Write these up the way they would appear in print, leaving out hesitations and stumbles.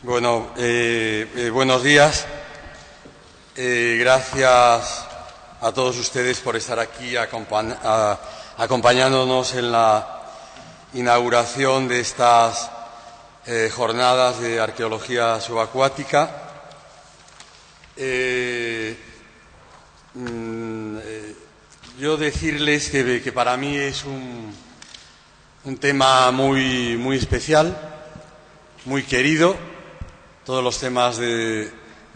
Bueno, buenos días. Gracias a todos ustedes por estar aquí acompañándonos en la inauguración de estas jornadas de arqueología subacuática. Yo decirles que para mí es un tema muy especial, muy querido, todos los temas de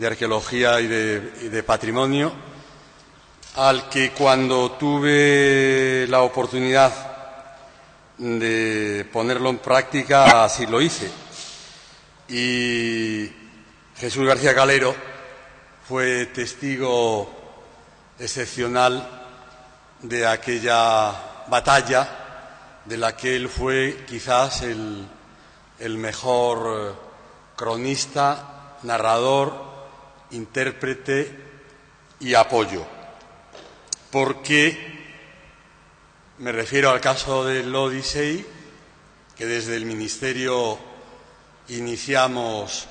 arqueología y de patrimonio, al que cuando tuve la oportunidad de ponerlo en práctica así lo hice. Y Jesús García Calero fue testigo excepcional de aquella batalla de la que él fue quizás el mejor cronista, narrador, intérprete y apoyo. Porque me refiero al caso del Odisei, que desde el Ministerio iniciamos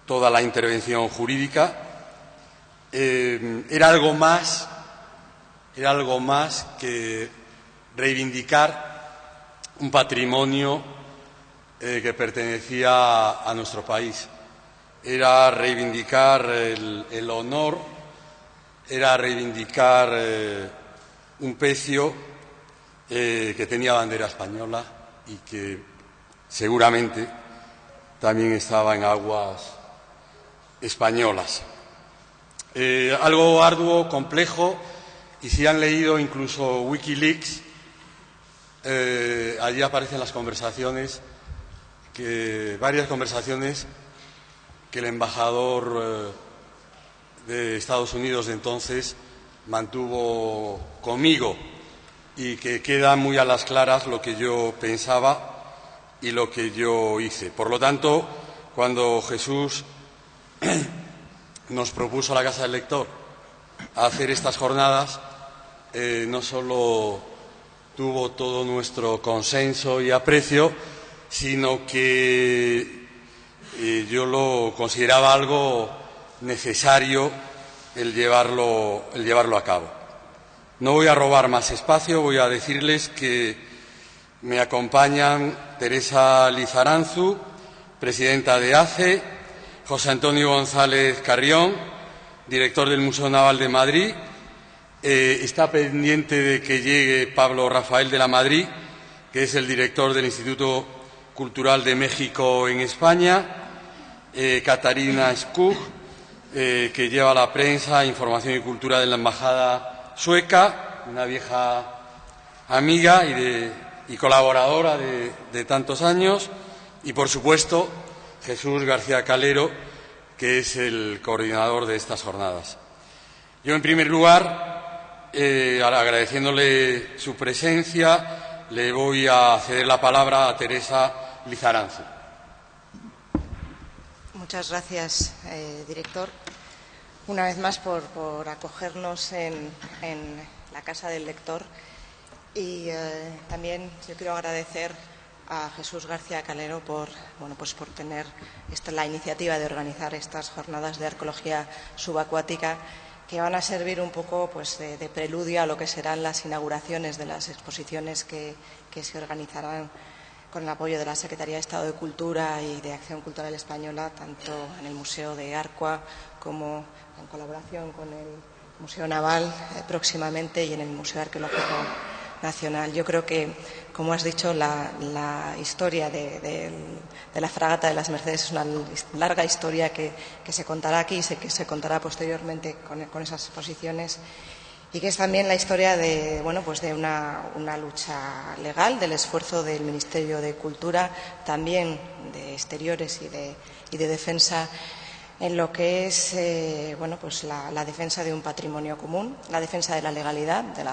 toda la intervención jurídica. Era algo más que reivindicar un patrimonio que pertenecía a nuestro país. Era reivindicar el honor, era reivindicar un pecio que tenía bandera española y que seguramente también estaba en aguas españolas. Algo arduo, complejo, y si han leído incluso Wikileaks, allí aparecen las conversaciones, varias conversaciones que el embajador de Estados Unidos de entonces mantuvo conmigo y que queda muy a las claras lo que yo pensaba y lo que yo hice. Por lo tanto, cuando Jesús nos propuso a la Casa del Lector hacer estas jornadas, no solo tuvo todo nuestro consenso y aprecio, sino que yo lo consideraba algo necesario el llevarlo a cabo. No voy a robar más espacio, voy a decirles que me acompañan Teresa Lizaranzu, presidenta de ACE, José Antonio González Carrión, director del Museo Naval de Madrid. Está pendiente de que llegue Pablo Rafael de la Madrid, que es el director del Instituto Cultural de México en España, Catarina Skog, que lleva la prensa, información y cultura de la Embajada sueca, una vieja amiga y colaboradora de tantos años, y, por supuesto, Jesús García Calero, que es el coordinador de estas jornadas. Yo, en primer lugar, agradeciéndole su presencia, le voy a ceder la palabra a Teresa Lizaranzu. Muchas gracias, director, una vez más por acogernos en la Casa del Lector. Y también yo quiero agradecer a Jesús García Calero por tener la iniciativa de organizar estas jornadas de arqueología subacuática, que van a servir un poco de preludio a lo que serán las inauguraciones de las exposiciones que se organizarán con el apoyo de la Secretaría de Estado de Cultura y de Acción Cultural Española, tanto en el Museo de Arcua como en colaboración con el Museo Naval próximamente y en el Museo Arqueológico Nacional. Yo creo que, como has dicho, la historia de la fragata de las Mercedes es una larga historia que se contará aquí y que se contará posteriormente con esas exposiciones, y que es también la historia de una lucha legal, del esfuerzo del Ministerio de Cultura, también de Exteriores y de Defensa, en lo que es la defensa de un patrimonio común, la defensa de la legalidad, de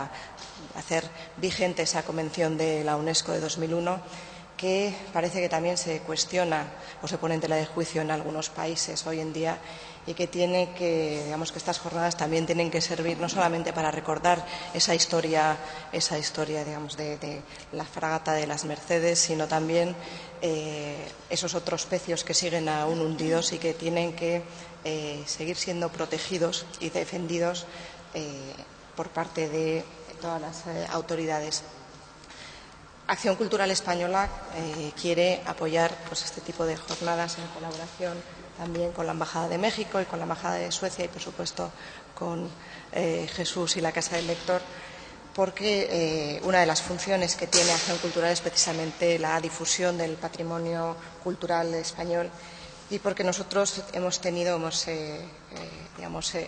hacer vigente esa convención de la UNESCO de 2001, que parece que también se cuestiona o se pone en tela de juicio en algunos países hoy en día, y que digamos que estas jornadas también tienen que servir no solamente para recordar esa historia digamos de la fragata de las Mercedes, sino también esos otros pecios que siguen aún hundidos y que tienen que seguir siendo protegidos y defendidos por parte de todas las autoridades. Acción Cultural Española quiere apoyar pues, este tipo de jornadas en colaboración también con la Embajada de México y con la Embajada de Suecia y, por supuesto, con Jesús y la Casa del Lector, porque una de las funciones que tiene Acción Cultural es precisamente la difusión del patrimonio cultural español, y porque nosotros hemos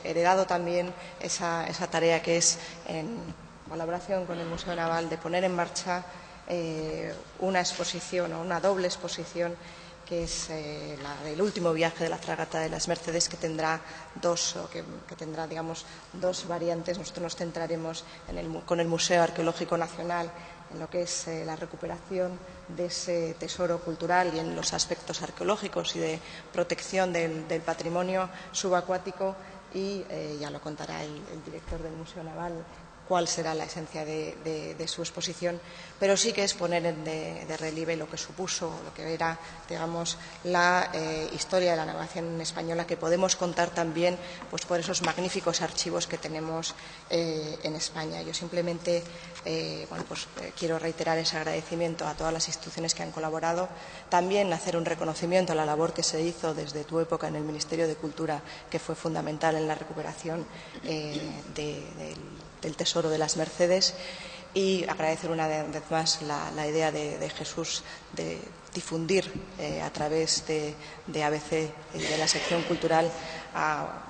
heredado también esa tarea que es, en colaboración con el Museo Naval, de poner en marcha una exposición o una doble exposición, que es la del último viaje de la fragata de las Mercedes, que tendrá dos variantes. Nosotros nos centraremos con el Museo Arqueológico Nacional en lo que es la recuperación de ese tesoro cultural y en los aspectos arqueológicos y de protección del patrimonio subacuático, y ya lo contará el director del Museo Naval cuál será la esencia de su exposición, pero sí que es poner de relieve lo que supuso, lo que era, digamos, la historia de la navegación española, que podemos contar también pues, por esos magníficos archivos que tenemos en España. Yo simplemente quiero reiterar ese agradecimiento a todas las instituciones que han colaborado, también hacer un reconocimiento a la labor que se hizo desde tu época en el Ministerio de Cultura, que fue fundamental en la recuperación del tesoro de las Mercedes, y agradecer una vez más la idea de Jesús de difundir a través de ABC y de la sección cultural a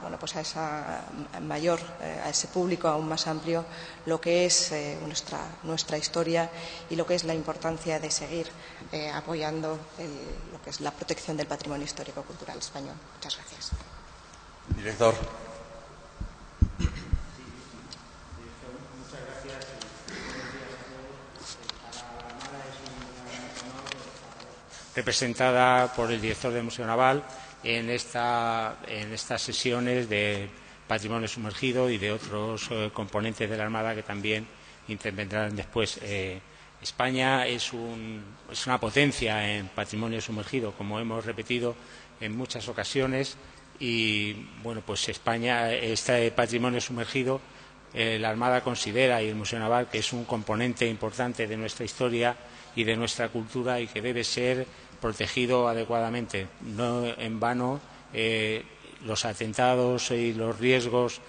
ese público aún más amplio lo que es nuestra historia y lo que es la importancia de seguir apoyando lo que es la protección del patrimonio histórico-cultural español. Muchas gracias. Director. Representada por el director del Museo Naval en estas sesiones de patrimonio sumergido y de otros componentes de la Armada que también intervendrán después. España es una potencia en patrimonio sumergido, como hemos repetido en muchas ocasiones, y bueno, pues España, este patrimonio sumergido, la Armada considera, y el Museo Naval, que es un componente importante de nuestra historia y de nuestra cultura, y que debe ser protegido adecuadamente. No en vano los atentados y los riesgos,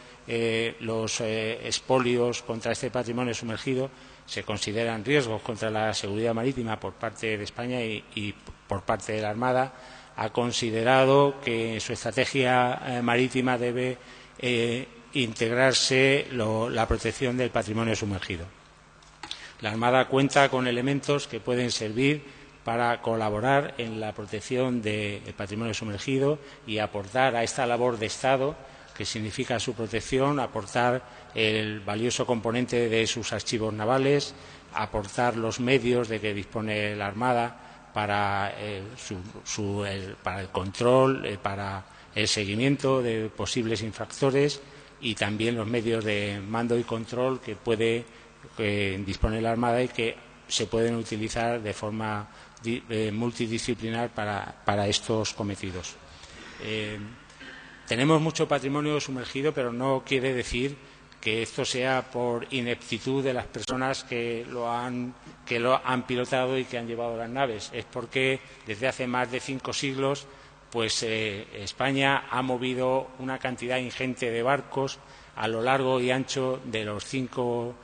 los expolios contra este patrimonio sumergido se consideran riesgos contra la seguridad marítima por parte de España y por parte de la Armada. Ha considerado que en su estrategia marítima debe integrarse la protección del patrimonio sumergido. La Armada cuenta con elementos que pueden servir para colaborar en la protección del patrimonio sumergido y aportar a esta labor de Estado, que significa su protección, aportar el valioso componente de sus archivos navales, aportar los medios de que dispone la Armada para el control, para el seguimiento de posibles infractores, y también los medios de mando y control que puede disponer la Armada y que se pueden utilizar de forma multidisciplinar para estos cometidos. Tenemos mucho patrimonio sumergido, pero no quiere decir que esto sea por ineptitud de las personas que lo han pilotado y que han llevado las naves. Es porque desde hace más de 5 siglos pues España ha movido una cantidad ingente de barcos a lo largo y ancho de los 5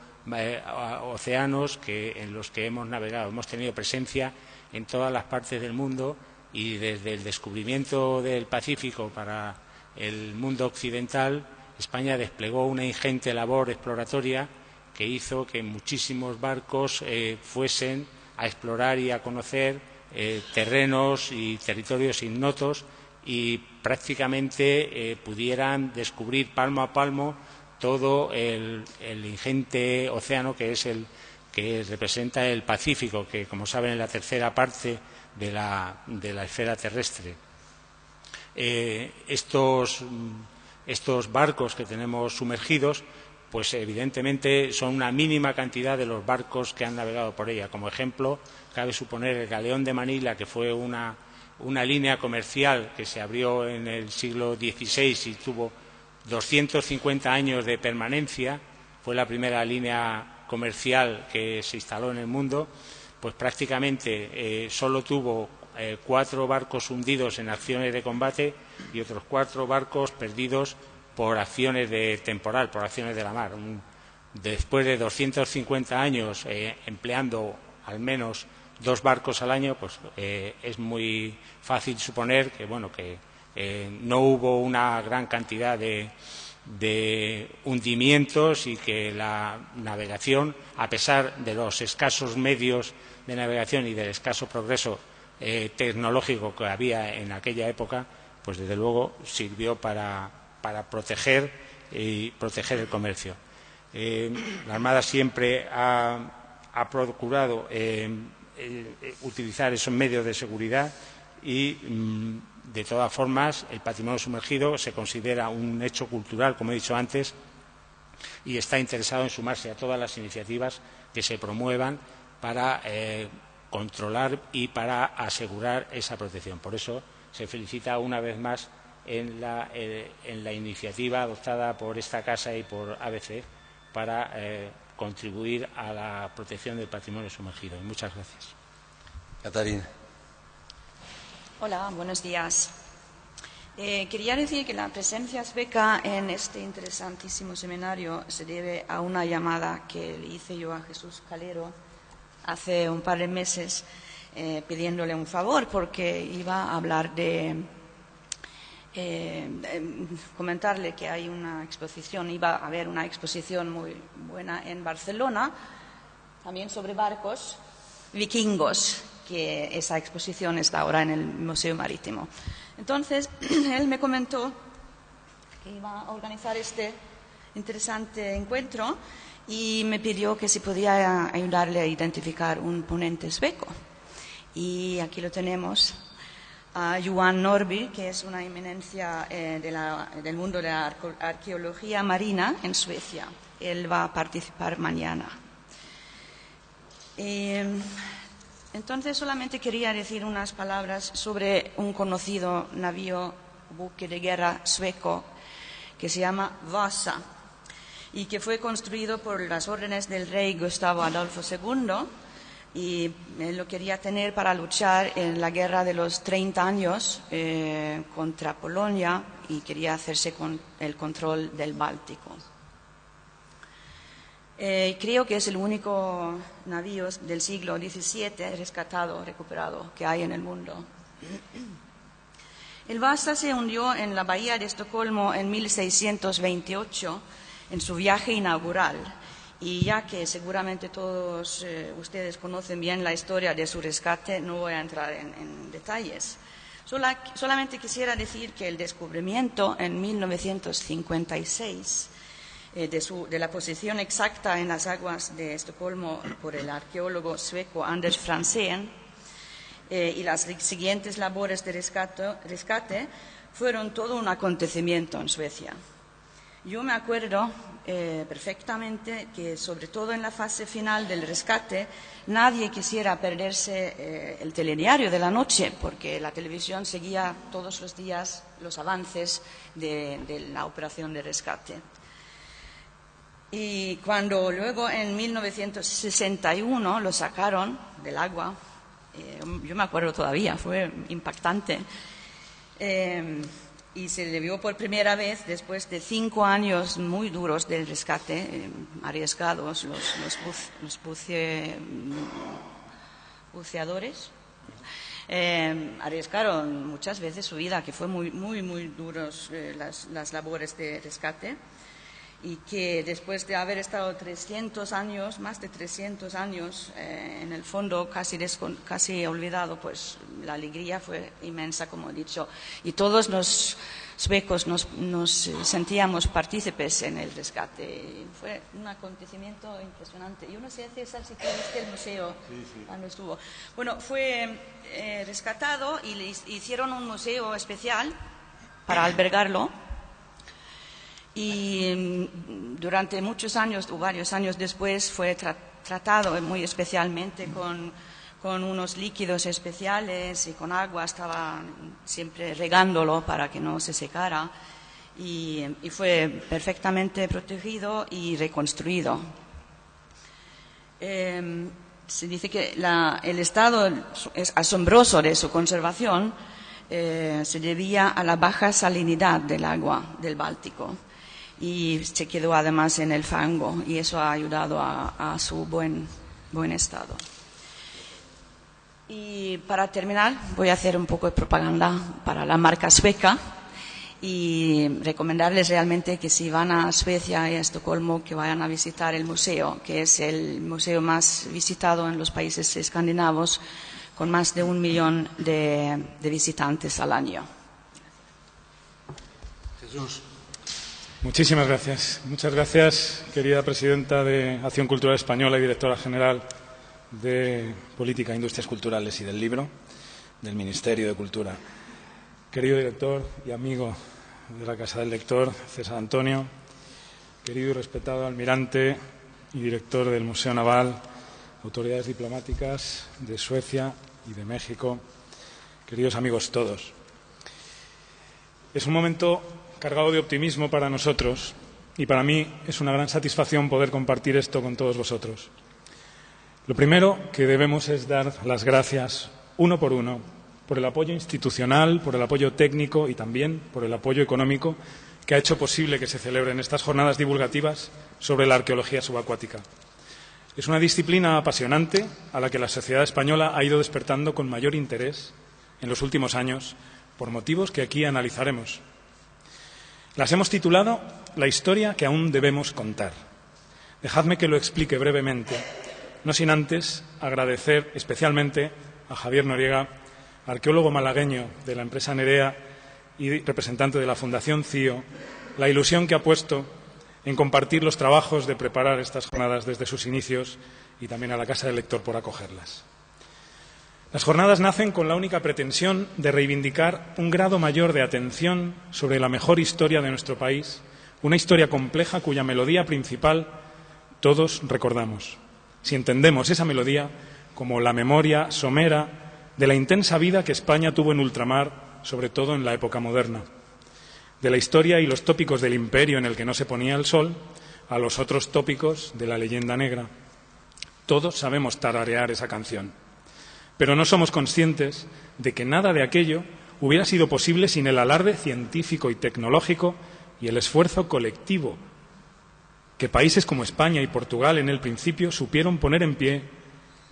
océanos en los que hemos navegado. Hemos tenido presencia en todas las partes del mundo, y desde el descubrimiento del Pacífico para el mundo occidental, España desplegó una ingente labor exploratoria que hizo que muchísimos barcos fuesen a explorar y a conocer terrenos y territorios ignotos, y prácticamente pudieran descubrir palmo a palmo todo el ingente océano que es el que representa el Pacífico, que, como saben, es la tercera parte de la esfera terrestre. Estos barcos que tenemos sumergidos, pues evidentemente son una mínima cantidad de los barcos que han navegado por ella. Como ejemplo, cabe suponer el Galeón de Manila, que fue una línea comercial que se abrió en el siglo XVI y tuvo 250 años de permanencia. Fue la primera línea comercial que se instaló en el mundo. Pues prácticamente solo tuvo 4 barcos hundidos en acciones de combate y otros 4 barcos perdidos por acciones de temporal, por acciones de la mar. Después de 250 años empleando al menos 2 barcos al año, pues es muy fácil suponer que, bueno, que no hubo una gran cantidad de hundimientos y que la navegación, a pesar de los escasos medios de navegación y del escaso progreso tecnológico que había en aquella época, pues desde luego sirvió para proteger el comercio. La Armada siempre ha procurado utilizar esos medios de seguridad y, de todas formas, el patrimonio sumergido se considera un hecho cultural, como he dicho antes, y está interesado en sumarse a todas las iniciativas que se promuevan para controlar y para asegurar esa protección. Por eso se felicita una vez más en la iniciativa adoptada por esta Casa y por ABC para contribuir a la protección del patrimonio sumergido. Y muchas gracias. Catarina. Hola, buenos días. Quería decir que la presencia sueca en este interesantísimo seminario se debe a una llamada que le hice yo a Jesús Calero hace un par de meses pidiéndole un favor, porque iba a hablar comentarle que hay una exposición, iba a haber una exposición muy buena en Barcelona, también sobre barcos vikingos, que esa exposición está ahora en el Museo Marítimo. Entonces, él me comentó que iba a organizar este interesante encuentro y me pidió que si podía ayudarle a identificar un ponente sueco. Y aquí lo tenemos, a Johan Norby, que es una eminencia del mundo de la arqueología marina en Suecia. Él va a participar mañana. Entonces, solamente quería decir unas palabras sobre un conocido navío buque de guerra sueco que se llama Vasa y que fue construido por las órdenes del rey Gustavo Adolfo II, y él lo quería tener para luchar en la guerra de los 30 años contra Polonia, y quería hacerse con el control del Báltico. Creo que es el único navío del siglo XVII recuperado que hay en el mundo. El Vasa se hundió en la bahía de Estocolmo en 1628 en su viaje inaugural, y ya que seguramente todos ustedes conocen bien la historia de su rescate, no voy a entrar en detalles. Solamente quisiera decir que el descubrimiento en 1956 de la posición exacta en las aguas de Estocolmo por el arqueólogo sueco Anders Franzén y las siguientes labores de rescate fueron todo un acontecimiento en Suecia. Yo me acuerdo perfectamente que, sobre todo en la fase final del rescate, nadie quisiera perderse el telediario de la noche, porque la televisión seguía todos los días los avances de la operación de rescate. Y cuando luego en 1961 lo sacaron del agua, yo me acuerdo todavía, fue impactante, y se le vio por primera vez después de 5 años muy duros del rescate, arriesgados. Los buceadores arriesgaron muchas veces su vida, que fue muy, muy, muy duros las labores de rescate. Y que después de haber estado 300 años, más de 300 años en el fondo, casi olvidado, pues la alegría fue inmensa, como he dicho. Y todos nos suecos nos sentíamos partícipes en el rescate. Fue un acontecimiento impresionante. Yo no sé, César, si tú viste el museo cuando estuvo. Bueno, fue rescatado y le hicieron un museo especial para albergarlo. Y durante muchos años, o varios años después, fue tratado muy especialmente con unos líquidos especiales y con agua. Estaba siempre regándolo para que no se secara. Y fue perfectamente protegido y reconstruido. Se dice que el estado es asombroso de su conservación se debía a la baja salinidad del agua del Báltico. Y se quedó además en el fango y eso ha ayudado a su buen estado. Y para terminar voy a hacer un poco de propaganda para la marca sueca y recomendarles realmente que si van a Suecia y a Estocolmo que vayan a visitar el museo, que es el museo más visitado en los países escandinavos, con más de 1 millón de visitantes al año. Jesús. Muchísimas gracias. Muchas gracias, querida presidenta de Acción Cultural Española y directora general de Política e Industrias Culturales y del Libro del Ministerio de Cultura. Querido director y amigo de la Casa del Lector, César Antonio, querido y respetado almirante y director del Museo Naval, autoridades diplomáticas de Suecia y de México, queridos amigos todos. Es un momento cargado de optimismo para nosotros y para mí es una gran satisfacción poder compartir esto con todos vosotros. Lo primero que debemos es dar las gracias, uno por uno, por el apoyo institucional, por el apoyo técnico y también por el apoyo económico que ha hecho posible que se celebren estas jornadas divulgativas sobre la arqueología subacuática. Es una disciplina apasionante a la que la sociedad española ha ido despertando con mayor interés en los últimos años por motivos que aquí analizaremos. Las hemos titulado La historia que aún debemos contar. Dejadme que lo explique brevemente, no sin antes agradecer especialmente a Javier Noriega, arqueólogo malagueño de la empresa Nerea y representante de la Fundación CIO, la ilusión que ha puesto en compartir los trabajos de preparar estas jornadas desde sus inicios y también a la Casa del Lector por acogerlas. Las jornadas nacen con la única pretensión de reivindicar un grado mayor de atención sobre la mejor historia de nuestro país, una historia compleja cuya melodía principal todos recordamos, si entendemos esa melodía como la memoria somera de la intensa vida que España tuvo en ultramar, sobre todo en la época moderna, de la historia y los tópicos del imperio en el que no se ponía el sol, a los otros tópicos de la leyenda negra. Todos sabemos tararear esa canción. Pero no somos conscientes de que nada de aquello hubiera sido posible sin el alarde científico y tecnológico y el esfuerzo colectivo que países como España y Portugal en el principio supieron poner en pie,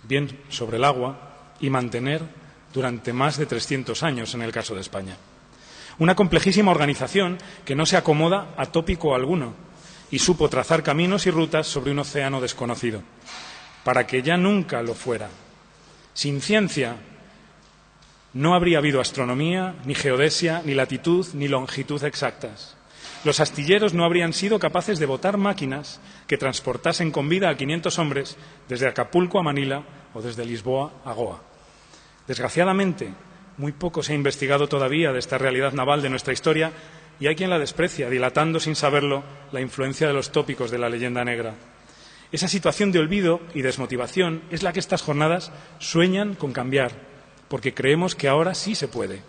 bien sobre el agua, y mantener durante más de 300 años en el caso de España. Una complejísima organización que no se acomoda a tópico alguno y supo trazar caminos y rutas sobre un océano desconocido, para que ya nunca lo fuera. Sin ciencia no habría habido astronomía, ni geodesia, ni latitud, ni longitud exactas. Los astilleros no habrían sido capaces de botar máquinas que transportasen con vida a 500 hombres desde Acapulco a Manila o desde Lisboa a Goa. Desgraciadamente, muy poco se ha investigado todavía de esta realidad naval de nuestra historia y hay quien la desprecia, dilatando sin saberlo la influencia de los tópicos de la leyenda negra. Esa situación de olvido y desmotivación es la que estas jornadas sueñan con cambiar, porque creemos que ahora sí se puede.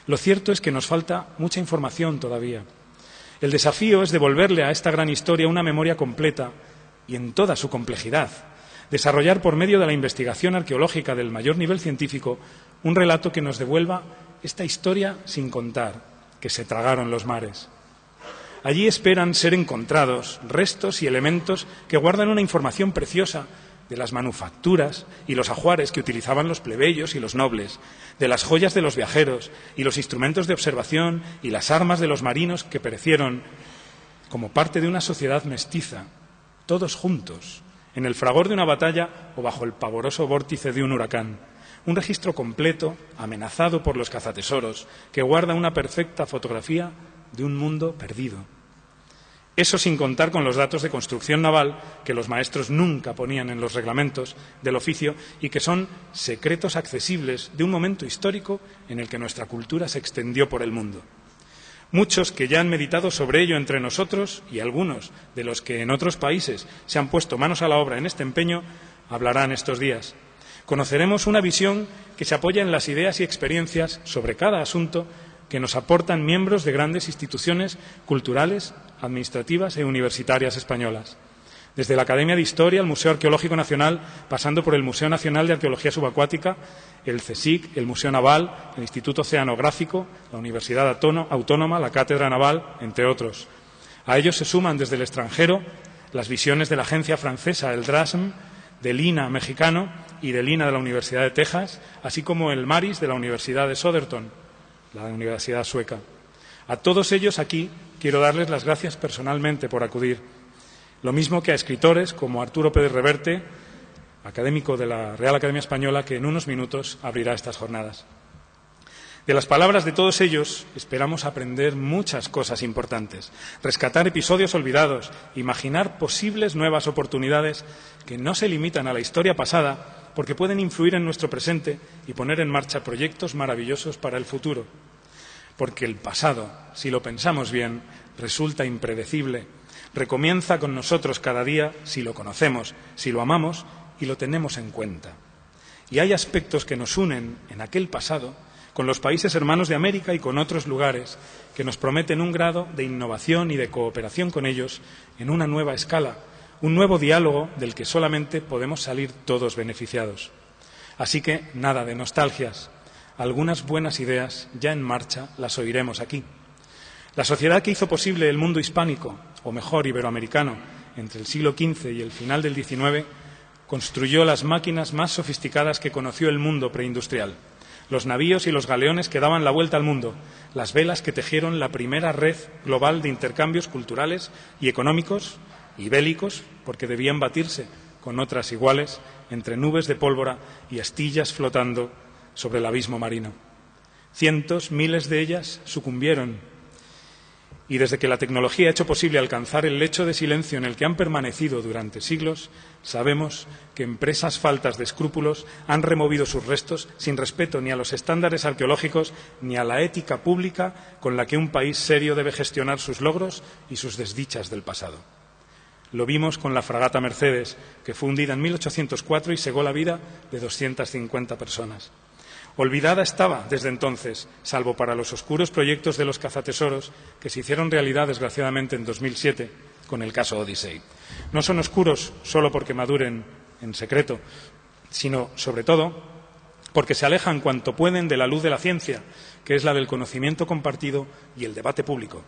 Lo cierto es que nos falta mucha información todavía. El desafío es devolverle a esta gran historia una memoria completa y en toda su complejidad, desarrollar por medio de la investigación arqueológica del mayor nivel científico un relato que nos devuelva esta historia sin contar, que se tragaron los mares. Allí esperan ser encontrados restos y elementos que guardan una información preciosa de las manufacturas y los ajuares que utilizaban los plebeyos y los nobles, de las joyas de los viajeros y los instrumentos de observación y las armas de los marinos que perecieron como parte de una sociedad mestiza, todos juntos, en el fragor de una batalla o bajo el pavoroso vórtice de un huracán. Un registro completo, amenazado por los cazatesoros, que guarda una perfecta fotografía de un mundo perdido. Eso sin contar con los datos de construcción naval que los maestros nunca ponían en los reglamentos del oficio y que son secretos accesibles de un momento histórico en el que nuestra cultura se extendió por el mundo. Muchos que ya han meditado sobre ello entre nosotros y algunos de los que en otros países se han puesto manos a la obra en este empeño hablarán estos días. Conoceremos una visión que se apoya en las ideas y experiencias sobre cada asunto que nos aportan miembros de grandes instituciones culturales, administrativas e universitarias españolas. Desde la Academia de Historia, el Museo Arqueológico Nacional, pasando por el Museo Nacional de Arqueología Subacuática, el CSIC, el Museo Naval, el Instituto Oceanográfico, la Universidad Autónoma, la Cátedra Naval, entre otros. A ellos se suman desde el extranjero las visiones de la agencia francesa, el DRASM, del INA mexicano y del INA de la Universidad de Texas, así como el MARIS de la Universidad de Södertörn, la Universidad sueca. A todos ellos aquí quiero darles las gracias personalmente por acudir. Lo mismo que a escritores como Arturo Pérez Reverte, académico de la Real Academia Española, que en unos minutos abrirá estas jornadas. De las palabras de todos ellos esperamos aprender muchas cosas importantes, rescatar episodios olvidados, imaginar posibles nuevas oportunidades que no se limitan a la historia pasada, porque pueden influir en nuestro presente y poner en marcha proyectos maravillosos para el futuro. Porque el pasado, si lo pensamos bien, resulta impredecible. Recomienza con nosotros cada día si lo conocemos, si lo amamos y lo tenemos en cuenta. Y hay aspectos que nos unen en aquel pasado con los países hermanos de América y con otros lugares que nos prometen un grado de innovación y de cooperación con ellos en una nueva escala, un nuevo diálogo del que solamente podemos salir todos beneficiados. Así que nada de nostalgias. Algunas buenas ideas ya en marcha las oiremos aquí. La sociedad que hizo posible el mundo hispánico, o mejor iberoamericano, entre el siglo XV y el final del XIX, construyó las máquinas más sofisticadas que conoció el mundo preindustrial, los navíos y los galeones que daban la vuelta al mundo, las velas que tejieron la primera red global de intercambios culturales y económicos y bélicos, porque debían batirse con otras iguales entre nubes de pólvora y astillas flotando sobre el abismo marino. Cientos, miles de ellas sucumbieron. Y desde que la tecnología ha hecho posible alcanzar el lecho de silencio en el que han permanecido durante siglos, sabemos que empresas faltas de escrúpulos han removido sus restos sin respeto ni a los estándares arqueológicos ni a la ética pública con la que un país serio debe gestionar sus logros y sus desdichas del pasado. Lo vimos con la fragata Mercedes, que fue hundida en 1804 y cegó la vida de 250 personas. Olvidada estaba desde entonces, salvo para los oscuros proyectos de los cazatesoros que se hicieron realidad, desgraciadamente, en 2007 con el caso Odyssey. No son oscuros solo porque maduren en secreto, sino, sobre todo, porque se alejan cuanto pueden de la luz de la ciencia, que es la del conocimiento compartido y el debate público,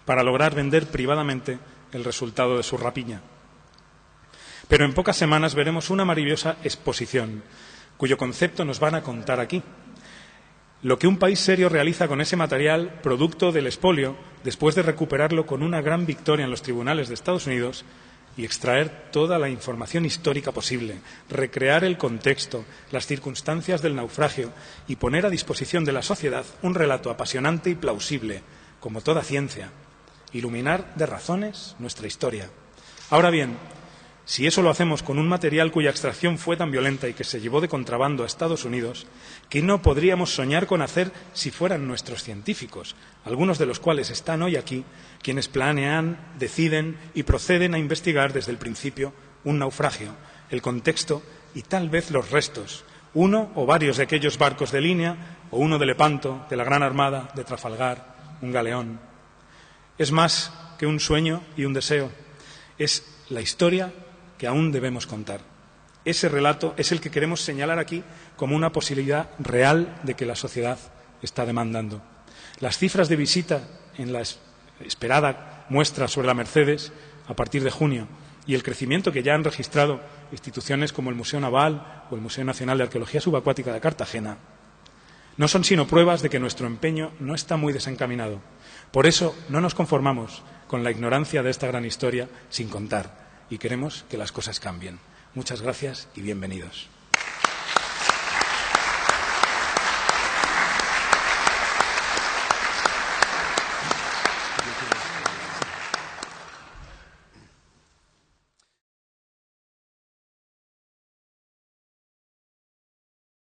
para lograr vender privadamente el resultado de su rapiña. Pero en pocas semanas veremos una maravillosa exposición, cuyo concepto nos van a contar aquí. Lo que un país serio realiza con ese material, producto del expolio, después de recuperarlo con una gran victoria en los tribunales de Estados Unidos y extraer toda la información histórica posible, recrear el contexto, las circunstancias del naufragio y poner a disposición de la sociedad un relato apasionante y plausible, como toda ciencia, iluminar de razones nuestra historia. Ahora bien, si eso lo hacemos con un material cuya extracción fue tan violenta y que se llevó de contrabando a Estados Unidos, ¿qué no podríamos soñar con hacer si fueran nuestros científicos, algunos de los cuales están hoy aquí, quienes planean, deciden y proceden a investigar desde el principio un naufragio, el contexto y tal vez los restos, uno o varios de aquellos barcos de línea o uno de Lepanto, de la Gran Armada, de Trafalgar, un galeón? Es más que un sueño y un deseo, es la historia que aún debemos contar. Ese relato es el que queremos señalar aquí como una posibilidad real de que la sociedad está demandando. Las cifras de visita en la esperada muestra sobre la Mercedes a partir de junio y el crecimiento que ya han registrado instituciones como el Museo Naval o el Museo Nacional de Arqueología Subacuática de Cartagena no son sino pruebas de que nuestro empeño no está muy desencaminado. Por eso no nos conformamos con la ignorancia de esta gran historia sin contar y queremos que las cosas cambien. Muchas gracias y bienvenidos.